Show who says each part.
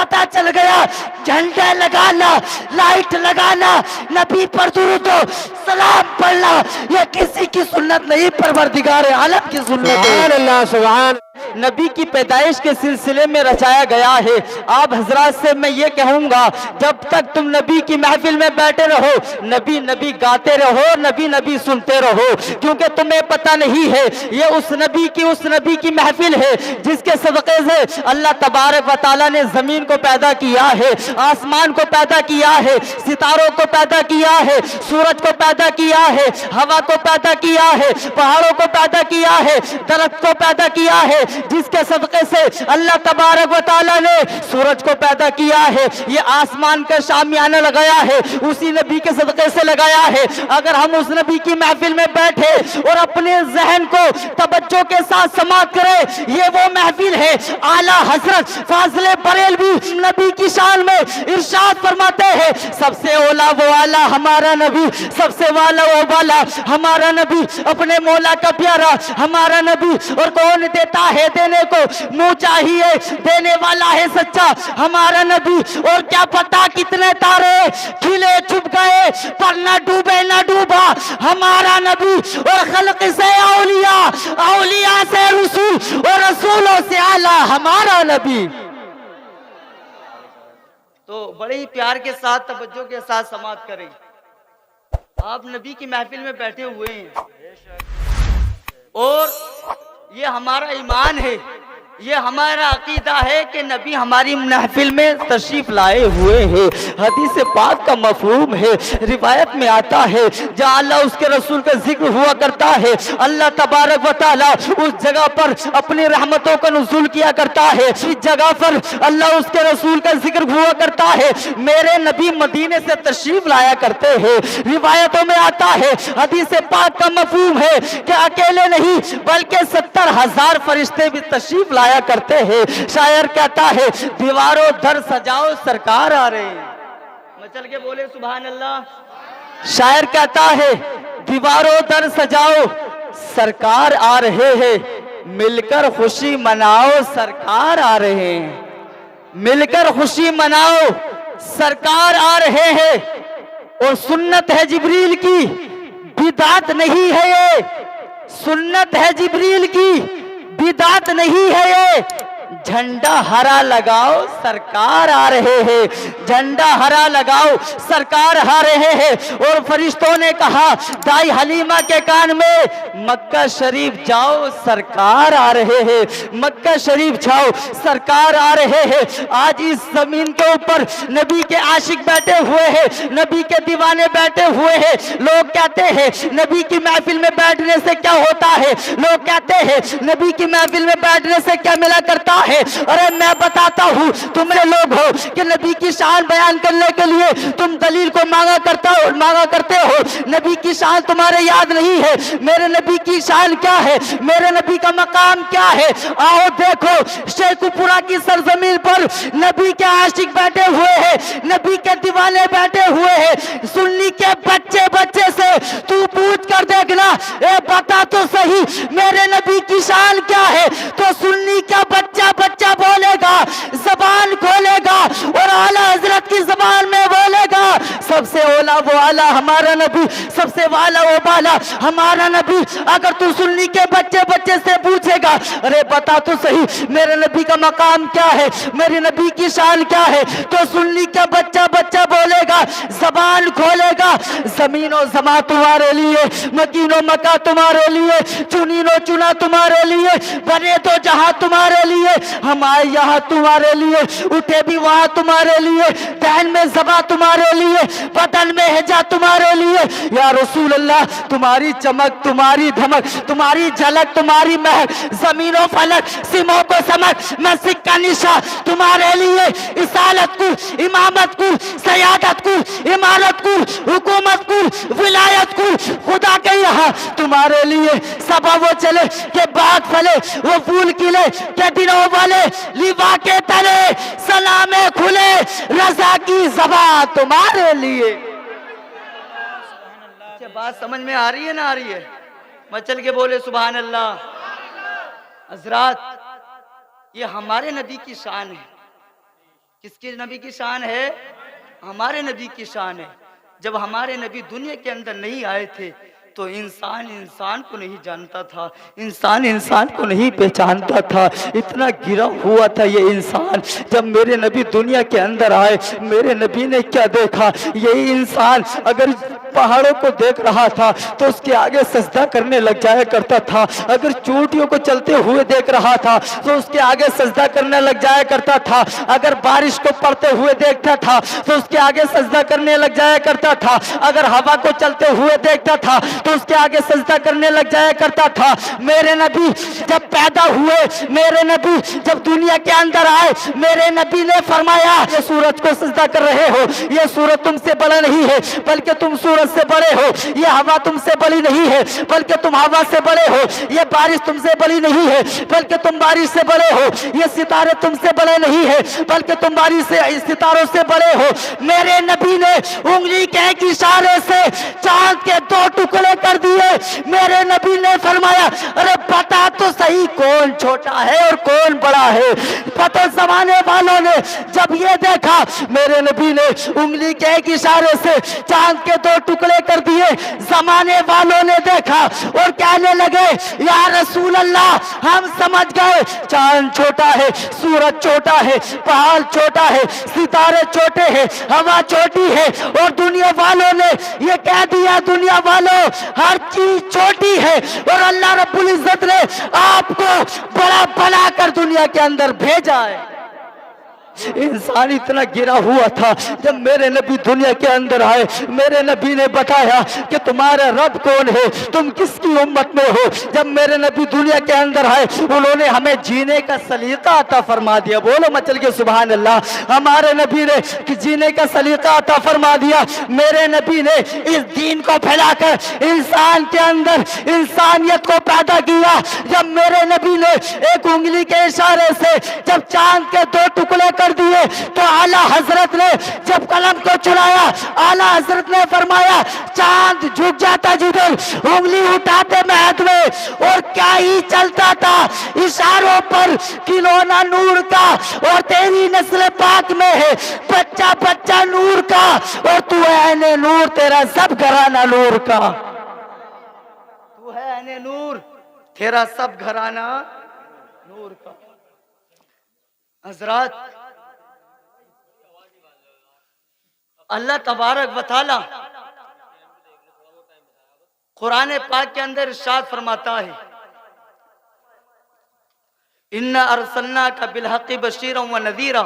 Speaker 1: पता चल गया झंडे लगाना, लाइट लगाना, नबी पर दुरूद सलाम पढ़ना ये किसी की सुन्नत नहीं, परवरदिगार आलम की सुन्नत है।
Speaker 2: सुभान अल्लाह, सुभान।
Speaker 3: नबी की पैदाइश के सिलसिले में रचाया गया है। आप हजरात से मैं ये कहूंगा, जब तक तुम नबी की महफिल में बैठे रहो, नबी नबी गाते रहो, नबी नबी सुनते रहो, क्योंकि तुम्हें पता नहीं है ये उस नबी की महफिल है जिसके सदक़े से अल्लाह तबारक व तआला ने जमीन को पैदा किया है, आसमान को पैदा किया है, सितारों को पैदा किया है, सूरज को पैदा किया है, हवा को पैदा किया है, पहाड़ों को पैदा किया है, दरख्त को पैदा किया है, जिसके सदक़े से अल्लाह तबारक व तआला ने सूरज को पैदा किया है। ये आसमान का शामियाना लगाया है, उसी नबी के सदक़े से लगाया है। अगर हम उस नबी की महफिल में बैठे और अपने जहन को तवज्जो के साथ समाअत करें, ये वो महफिल है। आला हजरत फाज़िले बरेलवी नबी की शान में इरशाद फरमाते हैं, सबसे ओला वो आला हमारा नबी, सबसे वाला वो वाला हमारा नबी, अपने मौला का प्यारा हमारा नबी। और कौन देता है देने को, मुंह चाहिए देने वाला है सच्चा हमारा नबी। और क्या पता कितने तारे खिले छुप गए पर न डूबे न डूबा हमारा नबी। और खल्क से औलिया, औलिया से रसूल और रसूलों से आला हमारा नबी। तो बड़े ही प्यार के साथ तवज्जो के साथ समाअत करें। आप नबी की महफिल में बैठे हुए हैं और ये हमारा ईमान है, ये हमारा अकीदा है कि नबी हमारी महफिल में तशरीफ लाए हुए हैं। हदीस पाक का मफहूम है, रिवायत में आता है जहाँ अल्लाह उसके रसूल का जिक्र हुआ करता है, अल्लाह तबारक व तआला उस जगह पर अपनी रहमतों का नुज़ूल किया करता है। इस जगह पर अल्लाह उसके रसूल का जिक्र हुआ करता है। मेरे नबी मदीने से तशरीफ लाया करते हैं। रिवायतों में आता है, हदीस पाक का मफहूम है कि अकेले नहीं बल्कि 70,000 फरिश्ते भी तशरीफ लाया करते हैं। शायर कहता है, दीवारों दर सजाओ सरकार आ रहे हैं। मचल के बोले सुभान अल्लाह। शायर कहता है, दीवारों दर सजाओ सरकार आ रहे हैं, मिलकर खुशी मनाओ सरकार आ रहे हैं, मिलकर खुशी मनाओ सरकार आ रहे हैं। और सुन्नत है जिब्रील की, बिदात नहीं है ये, सुन्नत है जिब्रील की, बिदात नहीं है ये। झंडा हरा लगाओ सरकार आ रहे हैं, झंडा हरा लगाओ सरकार आ रहे हैं। और फरिश्तों ने कहा दाई हलीमा के कान में, मक्का शरीफ जाओ सरकार आ रहे हैं, मक्का शरीफ जाओ सरकार आ रहे हैं। आज इस जमीन के ऊपर नबी के आशिक बैठे हुए हैं, नबी के दीवाने बैठे हुए हैं। लोग कहते हैं नबी की महफिल में बैठने से क्या होता है, लोग कहते हैं नबी की महफिल में बैठने से क्या मिला करता है। अरे मैं बताता हूँ, तुमने लोग हो कि नबी की शान बयान करने के लिए तुम दलील को मांगा करते हो। नबी की शान तुम्हारे याद नहीं है। मेरे नबी की शान क्या है, मेरे नबी का मकाम क्या है। आओ देखो, शेखुपुरा की सरजमीन पर नबी के आशिक बैठे हुए हैं, नबी के दीवाने बैठे हुए हैं। सुन्नी के बच्चे बच्चे से तू पूछ कर देखना, ए बता तो सही मेरे नबी की शान क्या है। तो सुन्नी का बच्चा बच्चा बोलेगा, जबान खोलेगा और आला हजरत की जबान में बोलेगा, सबसे ओला वो आला हमारा नबी, सबसे वाला वो बाला हमारा नबी। अगर तू सुन्नी के बच्चे बच्चे से पूछेगा, अरे बता तो सही मेरे नबी का मकाम क्या है, मेरे नबी की शान क्या है, तो सुन्नी का बच्चा बच्चा बोलेगा, जबान खोलेगा, जमीनो जमा तुम्हारे लिए, मकीनो मका तुम्हारे लिए, चुनीनो चुना तुम्हारे लिए, बने तो जहां तुम्हारे लिए, हम आए यहाँ तुम्हारे लिए, उठे भी वहां तुम्हारे लिए, तहन में जबा तुम्हारे लिए, बदन में हेजा तुम्हारे लिए। या रसूल अल्लाह, तुम्हारी चमक, तुम्हारी धमक, तुम्हारी झलक, तुम्हारी महक, जमीनों फलक सिमों को समक, मैं सिक्का निशा तुम्हारे लिए, इसालत को, इमामत को, सयादत को, इमारत को, हुकूमत को, विलायत को, खुदा के यहाँ तुम्हारे लिए। सब वो चले के बाग फले, वो फूल खिले के दिनों वाले, लिवा के तले सलामे खुले, रजा की ज़बा तुम्हारे लिए। अच्छा, बात समझ में आ रही है ना आ रही है? मचल के बोले सुभान अल्लाह। हजरात, ये हमारे नबी की शान है, किसके नबी की शान है? हमारे नबी की शान है। जब हमारे नबी दुनिया के अंदर नहीं आए थे तो इंसान इंसान को नहीं जानता था, इंसान इंसान को नहीं पहचानता था, इतना गिरा हुआ था ये इंसान। जब मेरे नबी दुनिया के अंदर आए, मेरे नबी ने क्या देखा? यही इंसान अगर पहाड़ों को देख रहा था तो उसके आगे सजदा करने लग जाया करता था, अगर चोटियों को चलते हुए देख रहा था तो उसके आगे सजदा करने लग जाया करता था, अगर बारिश को पड़ते हुए देखता था तो उसके आगे सजदा करने लग जाया करता था, अगर हवा को चलते हुए देखता था तो उसके आगे सजदा करने लग जाया करता था। मेरे नबी जब पैदा हुए, मेरे नबी जब दुनिया के अंदर आए, मेरे नबी ने फरमाया ये सूरज को सजदा कर रहे हो, ये सूरज तुमसे बड़ा नहीं है बल्कि तुम सूरज से बड़े हो, ये हवा तुमसे बड़ी नहीं है बल्कि तुम हवा से बड़े हो, ये बारिश तुमसे बड़ी नहीं है बल्कि तुम बारिश से बड़े हो, ये सितारे तुमसे बड़े नहीं है बल्कि तुम बारिश से सितारों से बड़े हो। मेरे नबी ने उंगली के एक इशारे से चांद के 2 टुकड़े कर दिए। मेरे नबी ने फरमाया अरे बता तो सही कौन छोटा है और कौन बड़ा है। पता जमाने वालों ने जब ये देखा, मेरे नबी ने उंगली के एक इशारे से चांद के 2 टुकड़े कर दिए। जमाने वालों ने देखा और कहने लगे या रसूल अल्लाह हम समझ गए चांद छोटा है, सूरज छोटा है, पहाड़ छोटा है, सितारे छोटे हैं, हवा छोटी है, और दुनिया वालों ने ये कह दिया दुनिया वालों हर चीज छोटी है, और अल्लाह रब्बुल इज्जत ने आपको बड़ा बनाकर दुनिया के अंदर भेजा है। इंसान इतना गिरा हुआ था। जब मेरे नबी दुनिया के अंदर आए, मेरे नबी ने बताया कि तुम्हारा रब कौन है, तुम किसकी उम्मत में हो। जब मेरे नबी दुनिया के अंदर आए, उन्होंने हमें जीने का सलीका अता फरमा दिया। बोलो मचल के सुभान अल्लाह। हमारे नबी ने कि जीने का सलीका अता फरमा दिया। मेरे नबी ने इस दीन को फैलाकर इंसान के अंदर इंसानियत को पैदा किया। जब मेरे नबी ने एक उंगली के इशारे से जब चांद के 2 टुकड़े कर दिए तो आला हजरत ने जब कलम को चुराया, आला हजरत ने फरमाया चांद झुक जाता जिधर, उंगली उठाते महद में, और क्या ही चलता था इशारों पर खिलौना नूर का, और तेरी नस्ल पाक में है बच्चा बच्चा नूर का, और तू है ऐने नूर, तेरा सब घराना नूर का। तू है ऐने नूर, तेरा सब घराना नूर का। हजरत अल्लाह तबारक व तआला कुरान पाक के अंदर इरशाद फरमाता है इन्ना अरसलना का बिल हक़्क़ि बशीरन व नज़ीरा